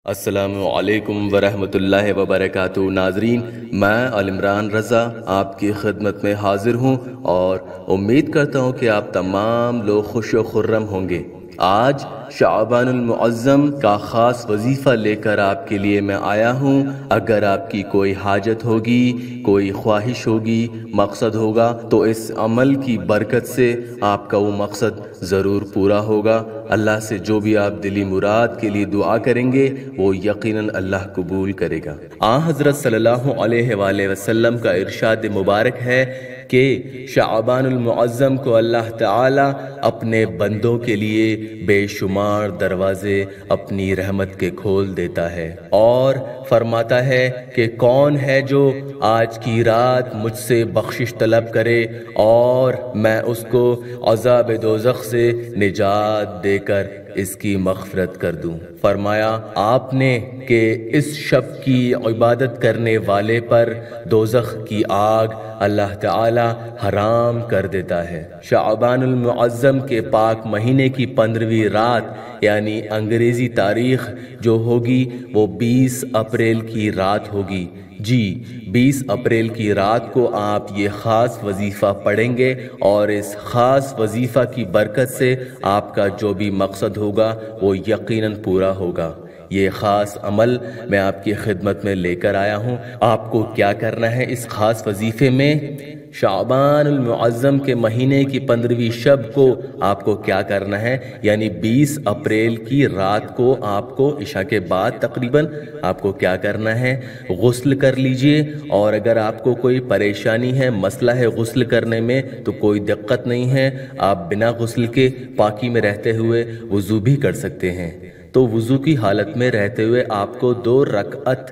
السلام علیکم ورحمۃ اللہ وبرکاتہ۔ ناظرین، میں عالمران رضا آپ کی خدمت میں حاضر ہوں اور امید کرتا ہوں کہ آپ تمام لوگ خوش و خرم ہوں گے۔ آج شعبان المعظم کا خاص وظیفہ لے کر آپ کے لیے میں آیا ہوں۔ اگر آپ کی کوئی حاجت ہوگی، کوئی خواہش ہوگی، مقصد ہوگا تو اس عمل کی برکت سے آپ کا وہ مقصد ضرور پورا ہوگا۔ اللہ سے جو بھی آپ دلی مراد کے لیے دعا کریں گے وہ یقیناً اللہ قبول کرے گا۔ حضرت صلی اللہ علیہ وآلہ وسلم کا ارشاد مبارک ہے کہ شعبان المعظم کو اللہ تعالی اپنے بندوں کے لیے بے شمار دروازے اپنی رحمت کے کھول دیتا ہے اور فرماتا ہے کہ کون ہے جو آج کی رات مجھ سے بخشش طلب کرے اور میں اس کو عذاب دوزخ سے نجات دے کر اس کی مغفرت کر دوں۔ فرمایا آپ نے کہ اس شب کی عبادت کرنے والے پر دوزخ کی آگ اللہ تعالی حرام کر دیتا ہے۔ شعبان المعظم کے پاک مہینے کی 15ویں رات یعنی انگریزی تاریخ جو ہوگی وہ 20 اپریل کی رات ہوگی۔ جی 20 اپریل کی رات کو آپ یہ خاص وظیفہ پڑھیں گے اور اس خاص وظیفہ کی برکت سے آپ کا جو بھی مقصد ہوگا وہ یقیناً پورا ہوگا۔ یہ خاص عمل میں آپ کی خدمت میں لے کر آیا ہوں۔ آپ کو کیا کرنا ہے اس خاص وظیفے میں؟ شعبان المعظم کے مہینے کی 15ویں شب کو آپ کو کیا کرنا ہے، یعنی 20 اپریل کی رات کو آپ کو عشاء کے بعد تقریباً آپ کو کیا کرنا ہے، غسل کر لیجئے۔ اور اگر آپ کو کوئی پریشانی ہے، مسئلہ ہے غسل کرنے میں تو کوئی دقت نہیں ہے، آپ بنا غسل کے پاکی میں رہتے ہوئے وضو بھی کر سکتے ہیں۔ تو وضو کی حالت میں رہتے ہوئے آپ کو 2 رکعت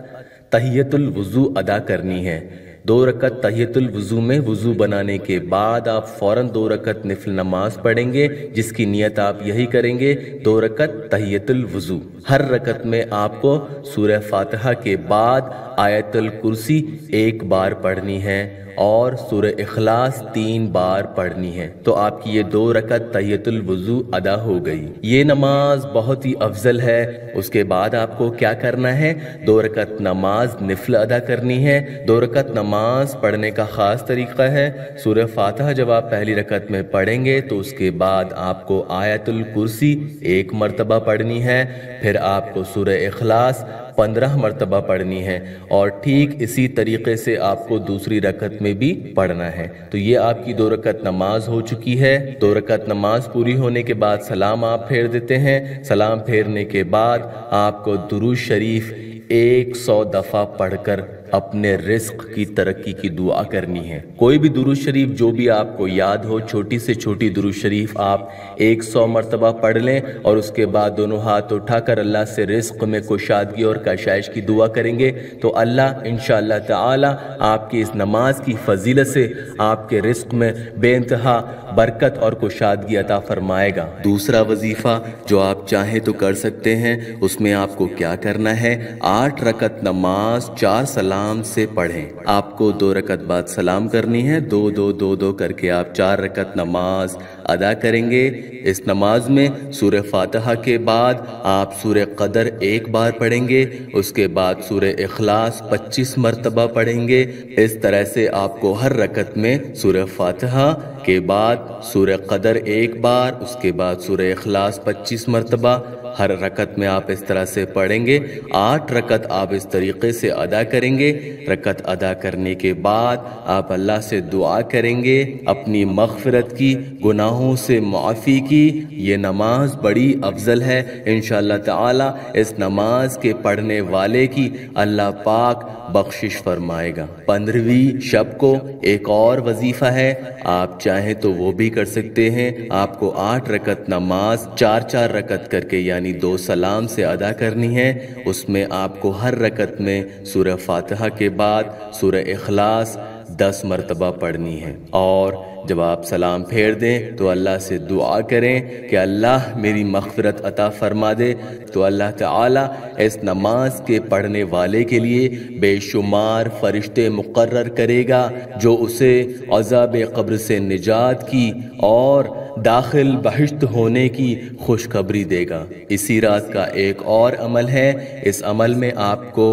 تحیۃ الوضو ادا کرنی ہے۔ 2 رکعت تحیۃ الوضو میں وضو بنانے کے بعد آپ فوراً 2 رکعت نفل نماز پڑھیں گے، جس کی نیت آپ یہی کریں گے 2 رکعت تحیۃ الوضو۔ ہر رکعت میں آپ کو سورہ فاتحہ کے بعد آیت الکرسی 1 بار پڑھنی ہے اور سورہ اخلاص 3 بار پڑھنی ہے۔ تو آپ کی یہ 2 رکعت تحیۃ الوضو ادا ہو گئی۔ یہ نماز بہت ہی افضل ہے۔ اس کے بعد آپ کو کیا کرنا ہے، 2 رکعت نماز نفل ادا کرنی ہے۔ 2 رکعت نماز پڑھنے کا خاص طریقہ ہے، سورہ فاتحہ جب آپ پہلی رکعت میں پڑھیں گے تو اس کے بعد آپ کو آیت الکرسی 1 مرتبہ پڑھنی ہے، پھر آپ کو سورہ اخلاص 15 مرتبہ پڑھنی ہے اور ٹھیک اسی طریقے سے آپ کو دوسری رکعت میں بھی پڑھنا ہے۔ تو یہ آپ کی 2 رکعت نماز ہو چکی ہے۔ 2 رکعت نماز پوری ہونے کے بعد سلام آپ پھیر دیتے ہیں۔ سلام پھیرنے کے بعد آپ کو درود شریف 100 دفعہ پڑھ کر اپنے رزق کی ترقی کی دعا کرنی ہے۔ کوئی بھی درود شریف جو بھی آپ کو یاد ہو، چھوٹی سے چھوٹی درود شریف آپ 100 مرتبہ پڑھ لیں اور اس کے بعد دونوں ہاتھ اٹھا کر اللہ سے رزق میں کشادگی اور کشائش کی دعا کریں گے تو اللہ انشاءاللہ تعالی آپ کی اس نماز کی فضیلت سے آپ کے رزق میں بے انتہا برکت اور کشادگی عطا فرمائے گا۔ دوسرا وظیفہ جو آپ چاہیں تو کر سکتے ہیں، اس میں آپ کو کیا کرنا ہے، 8 رکعت نماز 4 سلام سے پڑھیں۔ آپ کو 2 رکعت بعد سلام کرنی ہے، 2 2 2 2 کر کے آپ 4 رکعت نماز ادا کریں گے۔ اس نماز میں سورہ فاتحہ کے بعد آپ سورہ قدر 1 بار پڑھیں گے، اس کے بعد سورہ اخلاص 25 مرتبہ پڑھیں گے۔ اس طرح سے آپ کو ہر رکعت میں سورہ فاتحہ کے بعد سورہ قدر 1 بار، اس کے بعد سورہ اخلاص 25 مرتبہ ہر رکعت میں آپ اس طرح سے پڑھیں گے۔ 8 رکعت آپ اس طریقے سے ادا کریں گے۔ رکعت ادا کرنے کے بعد آپ اللہ سے دعا کریں گے اپنی مغفرت کی، گناہوں سے معافی کی۔ یہ نماز بڑی افضل ہے، انشاءاللہ تعالی اس نماز کے پڑھنے والے کی اللہ پاک بخشش فرمائے گا۔ 15ویں شب کو ایک اور وظیفہ ہے، آپ چاہیں تو وہ بھی کر سکتے ہیں۔ آپ کو 8 رکعت نماز 4 رکعت کر کے یعنی 2 سلام سے ادا کرنی ہے۔ اس میں آپ کو ہر رکعت میں سورہ فاتحہ کے بعد سورہ اخلاص 10 مرتبہ پڑھنی ہے اور جب آپ سلام پھیر دیں تو اللہ سے دعا کریں کہ اللہ میری مغفرت عطا فرما دے، تو اللہ تعالی اس نماز کے پڑھنے والے کے لیے بے شمار فرشتے مقرر کرے گا جو اسے عذاب قبر سے نجات کی اور داخل بہشت ہونے کی خوشخبری دے گا۔ اسی رات کا ایک اور عمل ہے، اس عمل میں آپ کو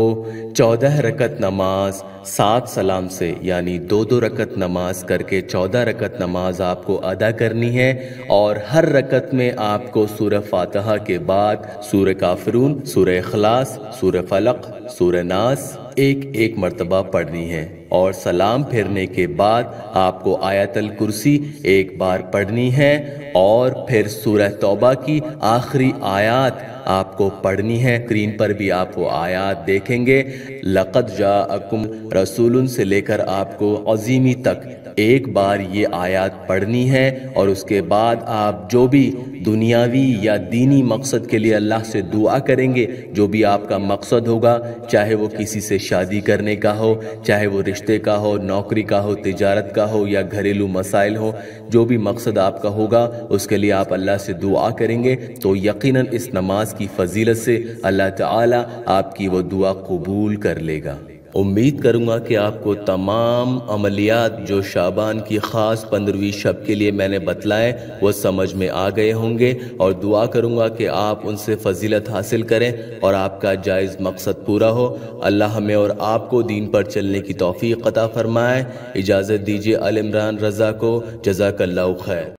14 رکعت نماز 7 سلام سے، یعنی 2 رکعت نماز کر کے 14 رکعت نماز آپ کو ادا کرنی ہے، اور ہر رکعت میں آپ کو سورہ فاتحہ کے بعد سورہ کافرون، سورہ اخلاص، سورہ فلق، سورہ ناس ایک مرتبہ پڑھنی ہے، اور سلام پھیرنے کے بعد آپ کو آیت الکرسی ایک بار پڑھنی ہے، اور پھر سورہ توبہ کی آخری آیات آپ کو پڑھنی ہے۔ اسکرین پر بھی آپ وہ آیات دیکھیں گے، لقد جاءکم رسول سے لے کر آپ کو عظیمی تک ایک بار یہ آیات پڑھنی ہے، اور اس کے بعد آپ جو بھی دنیاوی یا دینی مقصد کے لیے اللہ سے دعا کریں گے، جو بھی آپ کا مقصد ہوگا، چاہے وہ کسی سے شادی کرنے کا ہو، چاہے وہ رشتے کا ہو، نوکری کا ہو، تجارت کا ہو، یا گھریلو مسائل ہو، جو بھی مقصد آپ کا ہوگا اس کے لیے آپ اللہ سے دعا کریں گے، تو یقیناً اس نماز کی فضیلت سے اللہ تعالی آپ کی وہ دعا قبول کر لے گا۔ امید کروں گا کہ آپ کو تمام عملیات جو شعبان کی خاص 15ویں شب کے لیے میں نے بتلائے وہ سمجھ میں آ گئے ہوں گے، اور دعا کروں گا کہ آپ ان سے فضیلت حاصل کریں اور آپ کا جائز مقصد پورا ہو۔ اللہ ہمیں اور آپ کو دین پر چلنے کی توفیق عطا فرمائے۔ اجازت دیجیے عالمران رضا کو، جزاک اللہ خیر۔